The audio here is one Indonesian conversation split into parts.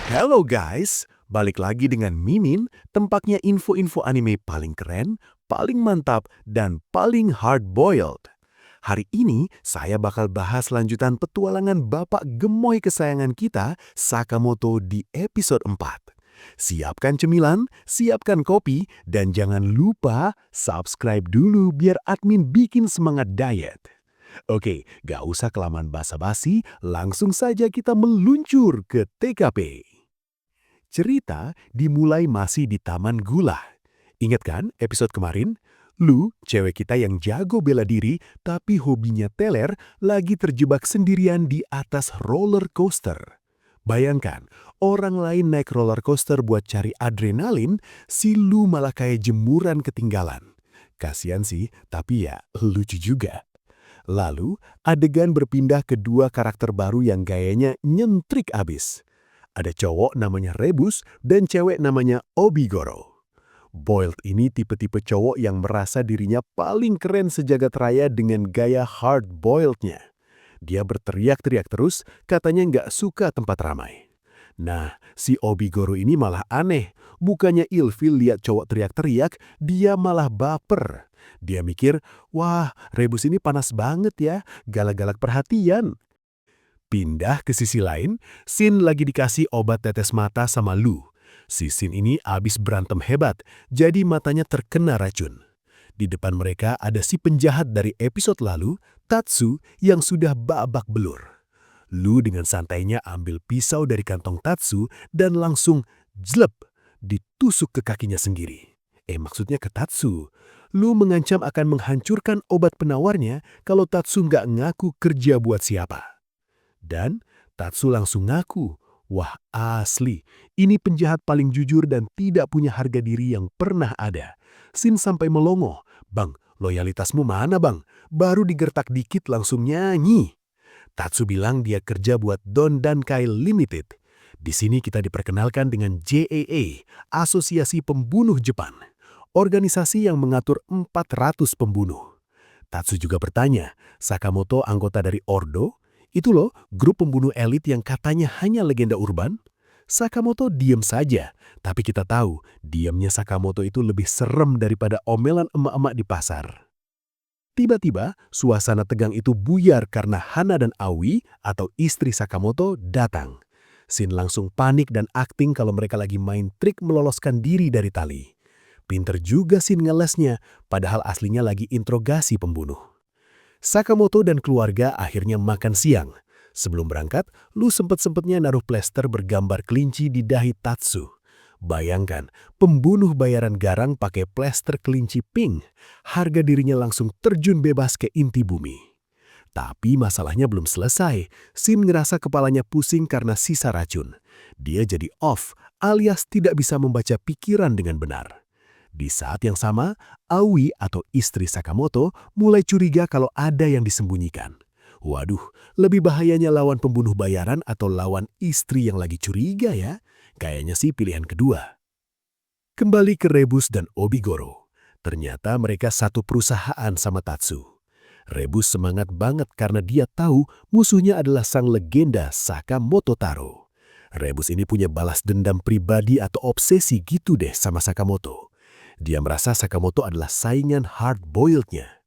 Hello guys, balik lagi dengan Mimin, tempatnya info-info anime paling keren, paling mantap, dan paling hard-boiled. Hari ini saya bakal bahas lanjutan petualangan bapak gemoy kesayangan kita, Sakamoto di episode 4. Siapkan cemilan, siapkan kopi, dan jangan lupa subscribe dulu biar admin bikin semangat diet. Oke, gak usah kelamaan basa-basi, langsung saja kita meluncur ke TKP. Cerita dimulai masih di Taman Gula. Ingat kan episode kemarin? Lu, cewek kita yang jago bela diri tapi hobinya teler, lagi terjebak sendirian di atas roller coaster. Bayangkan, orang lain naik roller coaster buat cari adrenalin, si Lu malah kayak jemuran ketinggalan. Kasian sih, tapi ya lucu juga. Lalu, adegan berpindah ke dua karakter baru yang gayanya nyentrik abis. Ada cowok namanya Rebus dan cewek namanya Obigoro. Boiled ini tipe-tipe cowok yang merasa dirinya paling keren sejagat raya dengan gaya hard-boilednya. Dia berteriak-teriak terus, katanya nggak suka tempat ramai. Nah, si Obigoro ini malah aneh. Bukannya ilfil lihat cowok teriak-teriak, dia malah baper. Dia mikir, wah Rebus ini panas banget ya, galak-galak perhatian. Pindah ke sisi lain, Shin lagi dikasih obat tetes mata sama Lu. Si Shin ini abis berantem hebat, jadi matanya terkena racun. Di depan mereka ada si penjahat dari episode lalu, Tatsu, yang sudah babak belur. Lu dengan santainya ambil pisau dari kantong Tatsu dan langsung jlep, ditusuk ke kakinya sendiri. Maksudnya ke Tatsu. Lu mengancam akan menghancurkan obat penawarnya kalau Tatsu nggak ngaku kerja buat siapa. Dan Tatsu langsung ngaku, wah asli, ini penjahat paling jujur dan tidak punya harga diri yang pernah ada. Shin sampai melongo, bang, loyalitasmu mana bang? Baru digertak dikit langsung nyanyi. Tatsu bilang dia kerja buat Don Dankai Limited. Di sini kita diperkenalkan dengan JAA, Asosiasi Pembunuh Jepang. Organisasi yang mengatur 400 pembunuh. Tatsu juga bertanya, Sakamoto anggota dari Ordo? Itu loh, grup pembunuh elit yang katanya hanya legenda urban. Sakamoto diem saja, tapi kita tahu diamnya Sakamoto itu lebih serem daripada omelan emak-emak di pasar. Tiba-tiba, suasana tegang itu buyar karena Hana dan Aoi atau istri Sakamoto datang. Shin langsung panik dan akting kalau mereka lagi main trik meloloskan diri dari tali. Pinter juga Shin ngelesnya, padahal aslinya lagi interogasi pembunuh. Sakamoto dan keluarga akhirnya makan siang. Sebelum berangkat, Lu sempet-sempetnya naruh plester bergambar kelinci di dahi Tatsu. Bayangkan, pembunuh bayaran garang pakai plester kelinci pink. Harga dirinya langsung terjun bebas ke inti bumi. Tapi masalahnya belum selesai. Shin ngerasa kepalanya pusing karena sisa racun. Dia jadi off, alias tidak bisa membaca pikiran dengan benar. Di saat yang sama, Aoi atau istri Sakamoto mulai curiga kalau ada yang disembunyikan. Waduh, lebih bahayanya lawan pembunuh bayaran atau lawan istri yang lagi curiga ya? Kayaknya sih pilihan kedua. Kembali ke Rebus dan Obigoro. Ternyata mereka satu perusahaan sama Tatsu. Rebus semangat banget karena dia tahu musuhnya adalah sang legenda Sakamoto Taro. Rebus ini punya balas dendam pribadi atau obsesi gitu deh sama Sakamoto. Dia merasa Sakamoto adalah saingan hard-boilednya.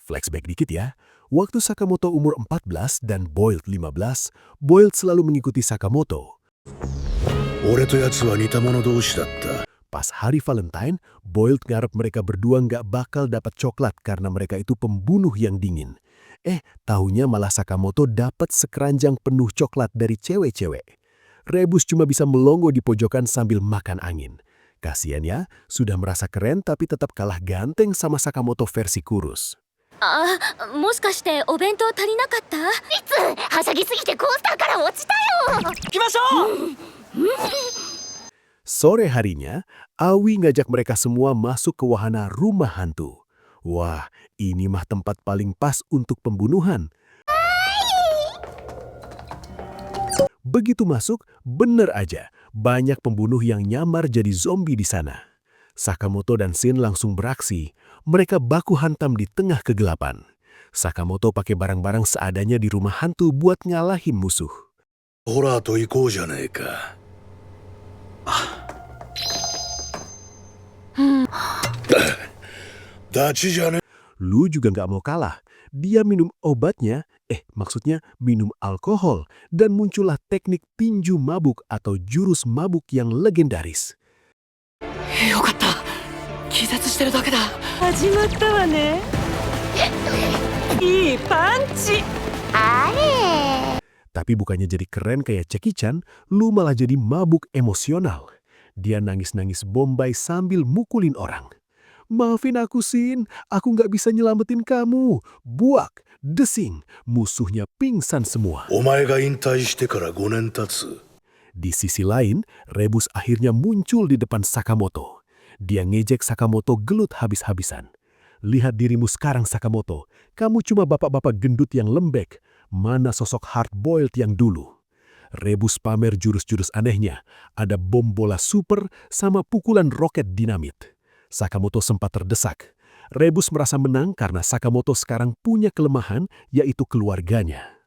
Flashback dikit ya. Waktu Sakamoto umur 14 dan Boiled 15, Boiled selalu mengikuti Sakamoto. Pas hari Valentine, Boiled ngarep mereka berdua nggak bakal dapat coklat karena mereka itu pembunuh yang dingin. Taunya malah Sakamoto dapat sekeranjang penuh coklat dari cewek-cewek. Rebus cuma bisa melongo di pojokan sambil makan angin. Kasian ya, sudah merasa keren tapi tetap kalah ganteng sama Sakamoto versi kurus. Sore harinya, Aoi ngajak mereka semua masuk ke wahana rumah hantu. Wah, ini mah tempat paling pas untuk pembunuhan. Begitu masuk, bener aja, banyak pembunuh yang nyamar jadi zombie di sana. Sakamoto dan Shin langsung beraksi. Mereka baku hantam di tengah kegelapan. Sakamoto pakai barang-barang seadanya di rumah hantu buat ngalahin musuh. ホラーと行こうじゃねえか。ダチじゃね。 Lu juga nggak mau kalah. Dia minum obatnya, maksudnya minum alkohol, dan muncullah teknik tinju mabuk atau jurus mabuk yang legendaris. よかった。気絶してるだけだ。始まったわね。いいパンチ。Tapi bukannya jadi keren kayak Jackie Chan, Lu malah jadi mabuk emosional. Dia nangis-nangis Bombay sambil mukulin orang. Maafin aku, Shin. Aku nggak bisa nyelamatin kamu. Buak, desing, musuhnya pingsan semua. お前が引退してから5年経つ。 Di sisi lain, Rebus akhirnya muncul di depan Sakamoto. Dia ngejek Sakamoto gelut habis-habisan. Lihat dirimu sekarang, Sakamoto. Kamu cuma bapak-bapak gendut yang lembek. Mana sosok hard-boiled yang dulu? Rebus pamer jurus-jurus anehnya. Ada bom bola super sama pukulan roket dinamit. Sakamoto sempat terdesak. Rebus merasa menang karena Sakamoto sekarang punya kelemahan, yaitu keluarganya.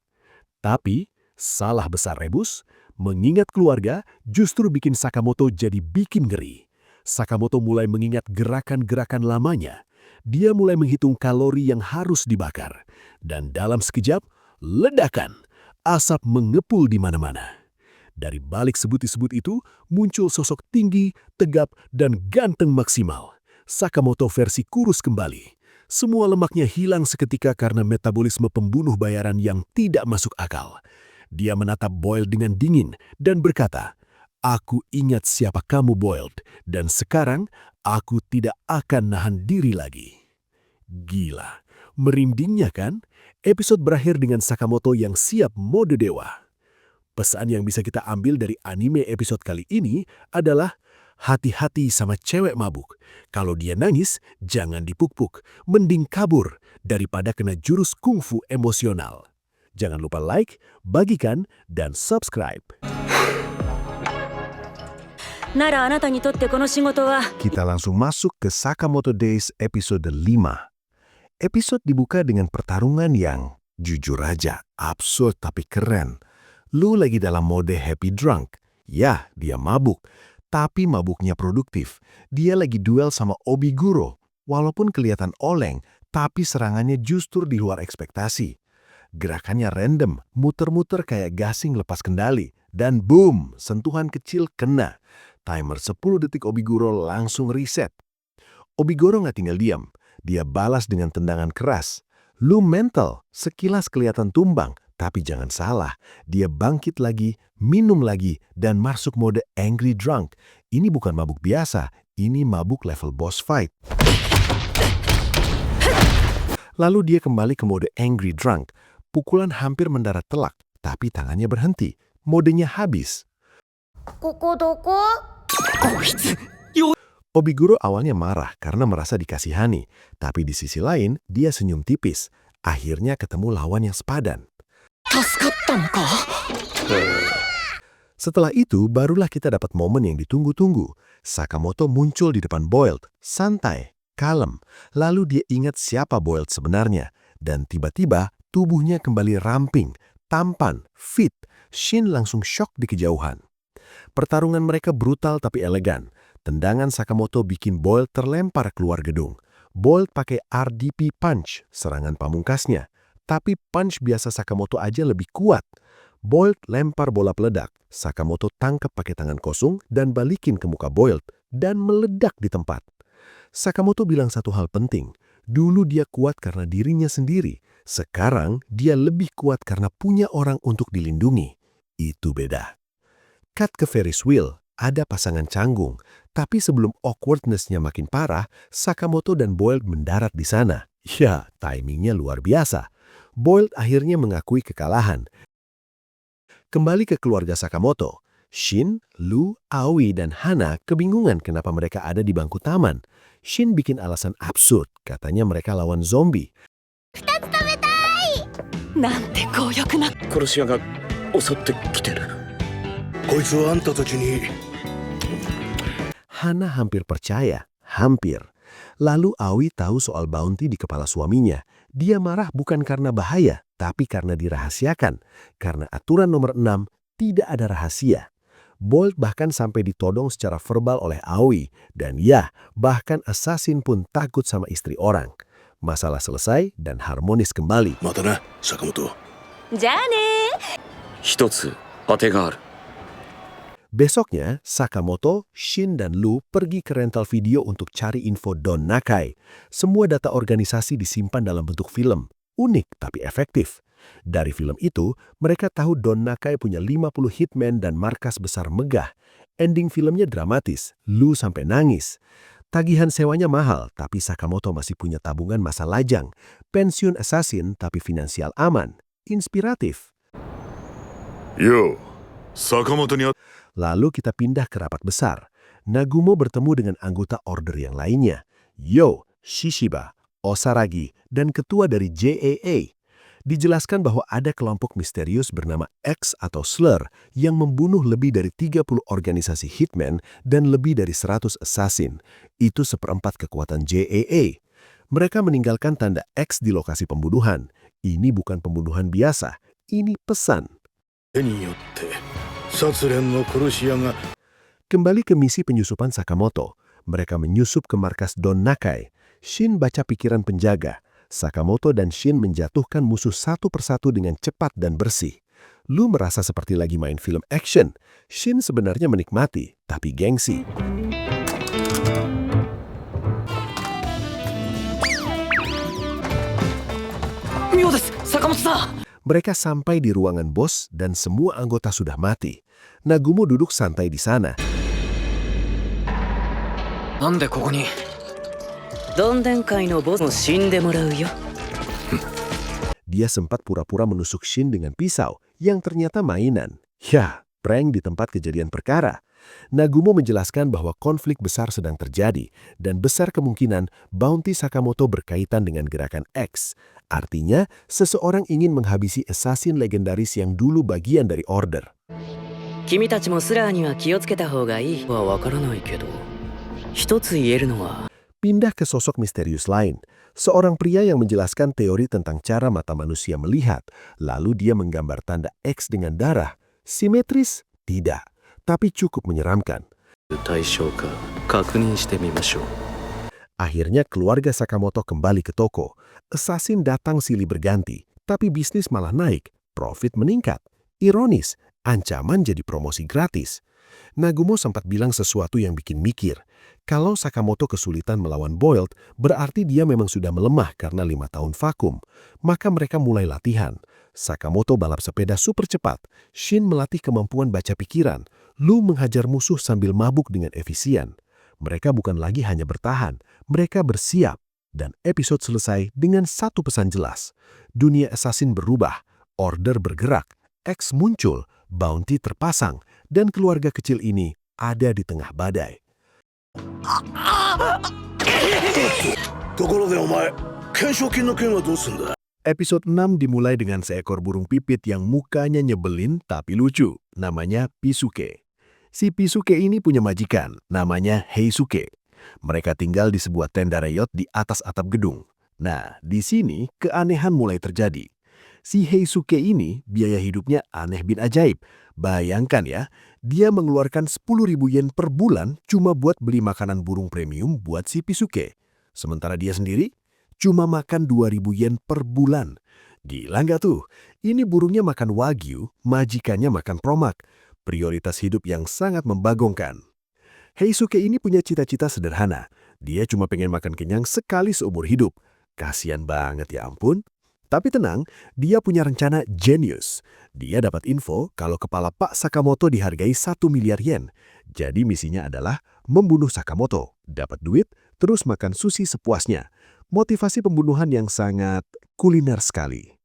Tapi, salah besar Rebus. Mengingat keluarga justru bikin Sakamoto jadi bikin ngeri. Sakamoto mulai mengingat gerakan-gerakan lamanya. Dia mulai menghitung kalori yang harus dibakar. Dan dalam sekejap, ledakan. Asap mengepul di mana-mana. Dari balik sebut-sebut itu, muncul sosok tinggi, tegap, dan ganteng maksimal. Sakamoto versi kurus kembali. Semua lemaknya hilang seketika karena metabolisme pembunuh bayaran yang tidak masuk akal. Dia menatap Boiled dengan dingin dan berkata, "Aku ingat siapa kamu, Boiled, dan sekarang aku tidak akan nahan diri lagi." Gila, merindingnya kan? Episode berakhir dengan Sakamoto yang siap mode dewa. Pesan yang bisa kita ambil dari anime episode kali ini adalah hati-hati sama cewek mabuk. Kalau dia nangis, jangan dipuk-puk, mending kabur daripada kena jurus kungfu emosional. Jangan lupa like, bagikan, dan subscribe. ならあなたにとってこの仕事は Kita langsung masuk ke Sakamoto Days episode 5. Episode dibuka dengan pertarungan yang, jujur aja, absurd tapi keren. Lu lagi dalam mode happy drunk. Ya, dia mabuk. Tapi mabuknya produktif. Dia lagi duel sama Obiguro. Walaupun kelihatan oleng, tapi serangannya justru di luar ekspektasi. Gerakannya random, muter-muter kayak gasing lepas kendali. Dan boom, sentuhan kecil kena. Timer 10 detik Obiguro langsung reset. Obiguro nggak tinggal diam. Dia balas dengan tendangan keras. Lu mental, sekilas kelihatan tumbang. Tapi jangan salah, dia bangkit lagi, minum lagi, dan masuk mode angry drunk. Ini bukan mabuk biasa, ini mabuk level boss fight. Lalu dia kembali ke mode angry drunk. Pukulan hampir mendarat telak, tapi tangannya berhenti. Modenya habis. ここどこ？ Obiguro awalnya marah karena merasa dikasihani. Tapi di sisi lain, dia senyum tipis. Akhirnya ketemu lawan yang sepadan. 助かったのか。 Setelah itu, barulah kita dapat momen yang ditunggu-tunggu. Sakamoto muncul di depan Boiled, santai, kalem. Lalu dia ingat siapa Boiled sebenarnya. Dan tiba-tiba, tubuhnya kembali ramping, tampan, fit. Shin langsung shock di kejauhan. Pertarungan mereka brutal tapi elegan. Tendangan Sakamoto bikin Boiled terlempar keluar gedung. Boiled pakai RDP punch, serangan pamungkasnya. Tapi punch biasa Sakamoto aja lebih kuat. Boiled lempar bola peledak. Sakamoto tangkap pakai tangan kosong dan balikin ke muka Boiled dan meledak di tempat. Sakamoto bilang satu hal penting. Dulu dia kuat karena dirinya sendiri. Sekarang dia lebih kuat karena punya orang untuk dilindungi. Itu beda. Cut ke Ferris wheel. Ada pasangan canggung. Tapi sebelum awkwardness-nya makin parah, Sakamoto dan Boiled mendarat di sana. Ya, timingnya luar biasa. Boiled akhirnya mengakui kekalahan. Kembali ke keluarga Sakamoto. Shin, Lu, Aoi, dan Hana kebingungan kenapa mereka ada di bangku taman. Shin bikin alasan absurd, katanya mereka lawan zombie. なんて強欲な。殺し屋が襲ってきてる。こいつはあんたたちに。 Hana hampir percaya. Hampir. Lalu Aoi tahu soal bounty di kepala suaminya. Dia marah bukan karena bahaya, tapi karena dirahasiakan. Karena aturan nomor 6, tidak ada rahasia. Bolt bahkan sampai ditodong secara verbal oleh Aoi. Dan ya, bahkan assassin pun takut sama istri orang. Masalah selesai dan harmonis kembali. またな、坂本。じゃあね。一つ、当てがある。 Besoknya, Sakamoto, Shin, dan Lu pergi ke rental video untuk cari info Don Nakai. Semua data organisasi disimpan dalam bentuk film. Unik tapi efektif. Dari film itu, mereka tahu Don Nakai punya 50 hitman dan markas besar megah. Ending filmnya dramatis. Lu sampai nangis. Tagihan sewanya mahal, tapi Sakamoto masih punya tabungan masa lajang. Pensiun assassin tapi finansial aman. Inspiratif. Yo, Sakamoto ni... Lalu kita pindah ke rapat besar. Nagumo bertemu dengan anggota order yang lainnya. Yo, Shishiba, Osaragi, dan ketua dari JAA. Dijelaskan bahwa ada kelompok misterius bernama X atau Slur yang membunuh lebih dari 30 organisasi hitman dan lebih dari 100 assassin. Itu seperempat kekuatan JAA. Mereka meninggalkan tanda X di lokasi pembunuhan. Ini bukan pembunuhan biasa, ini pesan. 手によって殺連の殺し屋が Kembali ke misi penyusupan Sakamoto. Mereka menyusup ke markas Don Nakai. Shin baca pikiran penjaga. Sakamoto dan Shin menjatuhkan musuh satu persatu dengan cepat dan bersih. Lu merasa seperti lagi main film action. Shin sebenarnya menikmati, tapi gengsi.妙です、坂本さん。 Mereka sampai di ruangan bos dan semua anggota sudah mati. Nagumo duduk santai di sana. なんでここに。どんでん会のボスも死んでもらうよ。 Dia sempat pura-pura menusuk Shin dengan pisau yang ternyata mainan. Ya, prank di tempat kejadian perkara. Nagumo menjelaskan bahwa konflik besar sedang terjadi dan besar kemungkinan bounty Sakamoto berkaitan dengan gerakan X. Artinya, seseorang ingin menghabisi assassin legendaris yang dulu bagian dari order. 君たちもスラーには気をつけた方がいいはわからないけど、一つ言えるのは。 Pindah ke sosok misterius lain. Seorang pria yang menjelaskan teori tentang cara mata manusia melihat. Lalu dia menggambar tanda X dengan darah. Simetris? Tidak. Tapi cukup menyeramkan. 対象か確認してみましょう。 Akhirnya keluarga Sakamoto kembali ke toko. Assassin datang silih berganti, tapi bisnis malah naik. Profit meningkat. Ironis, ancaman jadi promosi gratis. Nagumo sempat bilang sesuatu yang bikin mikir. Kalau Sakamoto kesulitan melawan Bolt, berarti dia memang sudah melemah karena 5 tahun vakum. Maka mereka mulai latihan. Sakamoto balap sepeda super cepat. Shin melatih kemampuan baca pikiran. Lu menghajar musuh sambil mabuk dengan efisien. Mereka bukan lagi hanya bertahan, mereka bersiap. Dan episode selesai dengan satu pesan jelas. Dunia assassin berubah, order bergerak, X muncul, bounty terpasang, dan keluarga kecil ini ada di tengah badai. ところでお前、懸賞金の件はどうすんだ？ Episode 6 dimulai dengan seekor burung pipit yang mukanya nyebelin tapi lucu. Namanya Pisuke. Si Pisuke ini punya majikan, namanya Heisuke. Mereka tinggal di sebuah tenda reyot di atas atap gedung. Nah, di sini keanehan mulai terjadi. Si Heisuke ini biaya hidupnya aneh bin ajaib. Bayangkan ya, dia mengeluarkan 10.000 yen per bulan cuma buat beli makanan burung premium buat si Pisuke. Sementara dia sendiri cuma makan 2.000 yen per bulan. Gila nggak tuh? Ini burungnya makan wagyu, majikannya makan promak. Prioritas hidup yang sangat membagongkan. Heisuke ini punya cita-cita sederhana. Dia cuma pengen makan kenyang sekali seumur hidup. Kasian banget ya ampun. Tapi tenang, dia punya rencana jenius. Dia dapat info kalau kepala Pak Sakamoto dihargai 1 miliar yen. Jadi misinya adalah membunuh Sakamoto, dapat duit, terus makan sushi sepuasnya. Motivasi pembunuhan yang sangat kuliner sekali.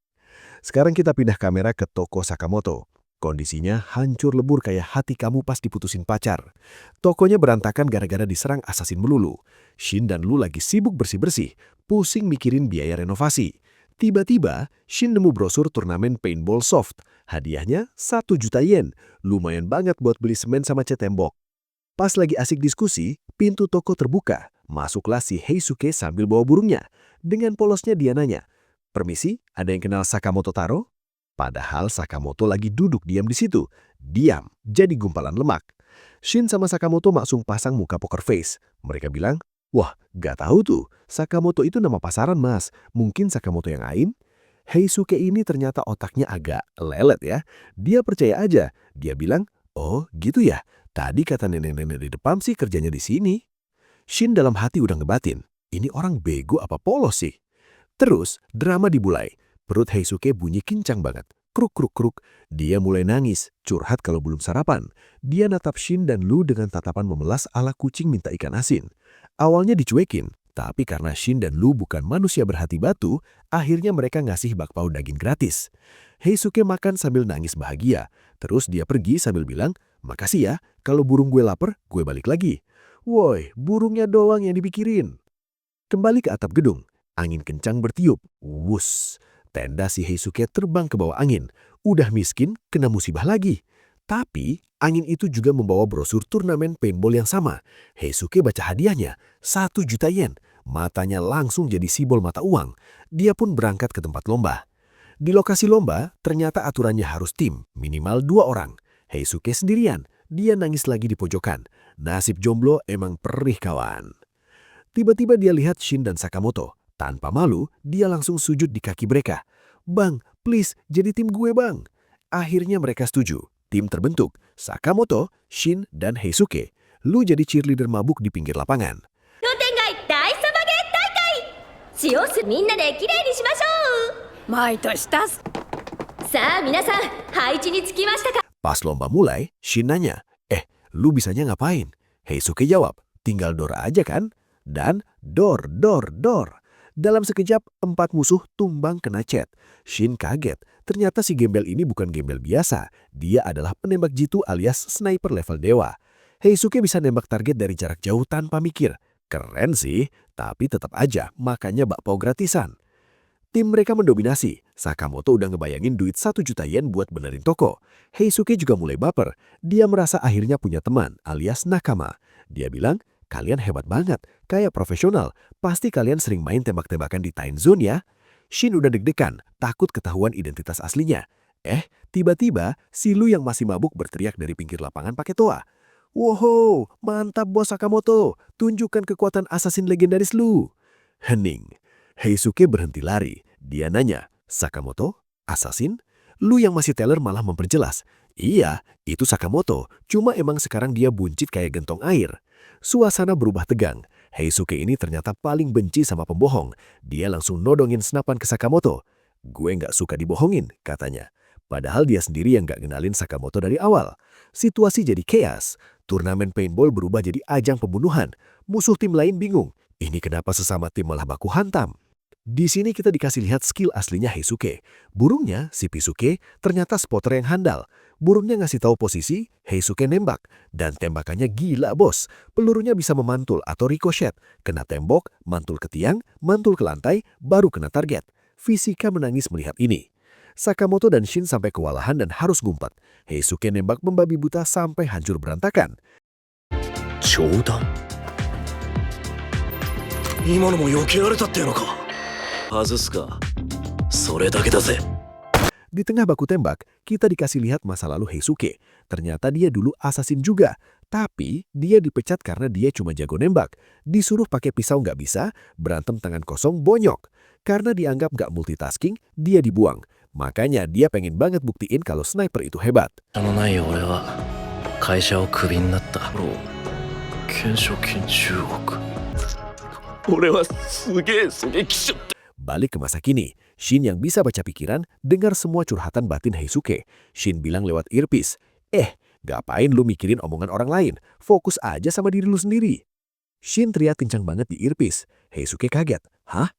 Sekarang kita pindah kamera ke toko Sakamoto. Kondisinya hancur lebur kayak hati kamu pas diputusin pacar. Tokonya berantakan gara-gara diserang assassin melulu. Shin dan Lu lagi sibuk bersih-bersih, pusing mikirin biaya renovasi. Tiba-tiba, Shin nemu brosur turnamen paintball soft. Hadiahnya 1 juta yen. Lumayan banget buat beli semen sama cat tembok. Pas lagi asik diskusi, pintu toko terbuka. Masuklah si Heisuke sambil bawa burungnya. Dengan polosnya dia nanya, "Permisi, ada yang kenal Sakamoto Taro?" Padahal Sakamoto lagi duduk diam di situ. Diam, jadi gumpalan lemak. Shin sama Sakamoto langsung pasang muka poker face. Mereka bilang, "Wah, gak tahu tuh. Sakamoto itu nama pasaran, Mas. Mungkin Sakamoto yang lain?" Heisuke ini ternyata otaknya agak lelet ya. Dia percaya aja. Dia bilang, "Oh, gitu ya. Tadi kata nenek-nenek di depan sih kerjanya di sini." Shin dalam hati udah ngebatin. Ini orang bego apa polos sih? Terus, drama dimulai. Perut Heisuke bunyi kencang banget. Kruk, kruk, kruk. Dia mulai nangis, curhat kalau belum sarapan. Dia natap Shin dan Lu dengan tatapan memelas ala kucing minta ikan asin. Awalnya dicuekin, tapi karena Shin dan Lu bukan manusia berhati batu, akhirnya mereka ngasih bakpao daging gratis. Heisuke makan sambil nangis bahagia. Terus dia pergi sambil bilang, "Makasih ya, kalau burung gue lapar, gue balik lagi." Woi, burungnya doang yang dipikirin. Kembali ke atap gedung. Angin kencang bertiup. Wus. Tenda si Heisuke terbang ke bawah angin. Udah miskin, kena musibah lagi. Tapi, angin itu juga membawa brosur turnamen paintball yang sama. Heisuke baca hadiahnya, 1 juta yen. Matanya langsung jadi simbol mata uang. Dia pun berangkat ke tempat lomba. Di lokasi lomba, ternyata aturannya harus tim, minimal 2 orang. Heisuke sendirian. Dia nangis lagi di pojokan. Nasib jomblo emang perih kawan. Tiba-tiba dia lihat Shin dan Sakamoto. Tanpa malu, dia langsung sujud di kaki mereka. "Bang, please, jadi tim gue bang." Akhirnya mereka setuju. Tim terbentuk, Sakamoto, Shin, dan Heisuke. Lu jadi cheerleader mabuk di pinggir lapangan. 商店街大サバゲー大会使用するみんなできれいにしましょう毎年たすさあ皆さん配置につきましたか Pas lomba mulai, Shin nanya, "Lu bisanya ngapain?" Heisuke jawab, "Tinggal dor aja kan?" Dan dor, dor, dor. Dalam sekejap, 4 musuh tumbang kena cet. Shin kaget. Ternyata si gembel ini bukan gembel biasa. Dia adalah penembak jitu alias sniper level dewa. Heisuke bisa nembak target dari jarak jauh tanpa mikir. Keren sih, tapi tetap aja makanya bakpao gratisan. Tim mereka mendominasi. Sakamoto udah ngebayangin duit 1 juta yen buat benerin toko. Heisuke juga mulai baper. Dia merasa akhirnya punya teman alias nakama. Dia bilang, "Kalian hebat banget, kayak profesional. Pasti kalian sering main tembak-tembakan di time zone ya?" Shin udah deg-degan, takut ketahuan identitas aslinya. Tiba-tiba si Lu yang masih mabuk berteriak dari pinggir lapangan pakai toa. "Wow, mantap bos Sakamoto. Tunjukkan kekuatan assassin legendaris Lu." Hening. Heisuke berhenti lari. Dia nanya, "Sakamoto? Assassin?" Lu yang masih teller malah memperjelas. "Iya, itu Sakamoto. Cuma emang sekarang dia buncit kayak gentong air." Suasana berubah tegang. Heisuke ini ternyata paling benci sama pembohong. Dia langsung nodongin senapan ke Sakamoto. "Gue nggak suka dibohongin," katanya. Padahal dia sendiri yang nggak kenalin Sakamoto dari awal. Situasi jadi chaos. Turnamen paintball berubah jadi ajang pembunuhan. Musuh tim lain bingung. Ini kenapa sesama tim malah baku hantam? Di sini kita dikasih lihat skill aslinya Heisuke. Burungnya, si Pisuke, ternyata spotter yang handal. Burungnya ngasih tahu posisi, Heisuke nembak. Dan tembakannya gila bos. Pelurunya bisa memantul atau ricochet. Kena tembok, mantul ke tiang, mantul ke lantai, baru kena target. Fisika menangis melihat ini. Sakamoto dan Shin sampai kewalahan dan harus ngumpet. Heisuke nembak membabi buta sampai hancur berantakan. 冗談今のも避けられたっていうのか外すかそれだけだぜ Di tengah baku tembak, kita dikasih lihat masa lalu Heisuke. Ternyata dia dulu assassin juga. Tapi dia dipecat karena dia cuma jago nembak. Disuruh pakai pisau nggak bisa, berantem tangan kosong bonyok. Karena dianggap nggak multitasking, dia dibuang. Makanya dia pengen banget buktiin kalau sniper itu hebat. あのない俺は会社をクビになった懸賞金10億俺はすげえ狙撃手 Balik ke masa kini, Shin yang bisa baca pikiran dengar semua curhatan batin Heisuke. Shin bilang lewat earpiece, ngapain lu mikirin omongan orang lain? Fokus aja sama diri lu sendiri." Shin teriak kencang banget di earpiece. Heisuke kaget. "Hah?"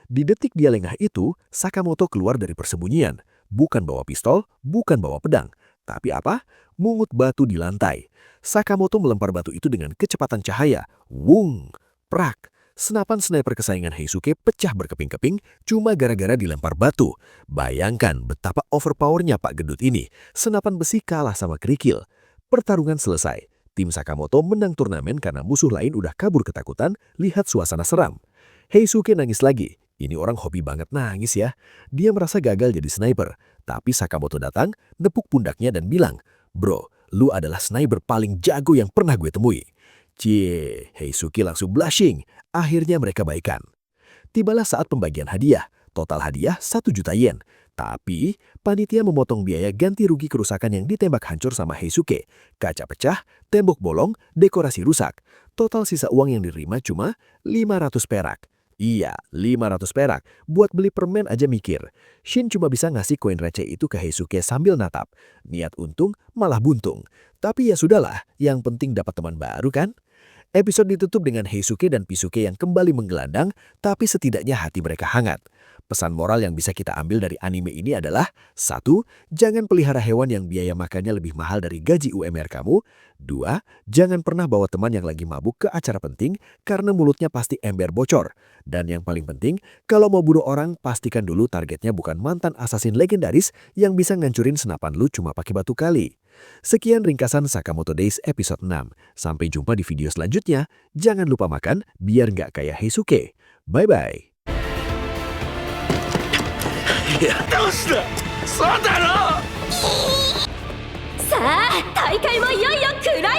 Di detik dia lengah itu, Sakamoto keluar dari persembunyian. Bukan bawa pistol, bukan bawa pedang. Tapi apa? Mungut batu di lantai. Sakamoto melempar batu itu dengan kecepatan cahaya. Wung! Prak! Senapan sniper kesayangan Heisuke pecah berkeping-keping cuma gara-gara dilempar batu. Bayangkan betapa overpowernya Pak Gendut ini. Senapan besi kalah sama kerikil. Pertarungan selesai. Tim Sakamoto menang turnamen karena musuh lain udah kabur ketakutan lihat suasana seram. Heisuke nangis lagi. Ini orang hobi banget nangis ya. Dia merasa gagal jadi sniper. Tapi Sakamoto datang, nepuk pundaknya dan bilang, "Bro, lu adalah sniper paling jago yang pernah gue temui." Cie, Heisuke langsung blushing. Akhirnya mereka baikan. Tibalah saat pembagian hadiah. Total hadiah 1 juta yen. Tapi, panitia memotong biaya ganti rugi kerusakan yang ditembak hancur sama Heisuke. Kaca pecah, tembok bolong, dekorasi rusak. Total sisa uang yang diterima cuma 500 perak. Iya, 500 perak. Buat beli permen aja mikir. Shin cuma bisa ngasih koin receh itu ke Heisuke sambil natap. Niat untung, malah buntung. Tapi ya sudahlah, yang penting dapat teman baru kan? Episode ditutup dengan Heisuke dan Pisuke yang kembali menggelandang, tapi setidaknya hati mereka hangat. Pesan moral yang bisa kita ambil dari anime ini adalah 1. Jangan pelihara hewan yang biaya makannya lebih mahal dari gaji UMR kamu. 2. Jangan pernah bawa teman yang lagi mabuk ke acara penting karena mulutnya pasti ember bocor. Dan yang paling penting, kalau mau bunuh orang, pastikan dulu targetnya bukan mantan asasin legendaris yang bisa ngancurin senapan lu cuma pakai batu kali. Sekian ringkasan Sakamoto Days episode 6. Sampai jumpa di video selanjutnya. Jangan lupa makan biar nggak kayak Heisuke. Bye-bye. どうしたそうだろさあ大会もいよいよクライマックス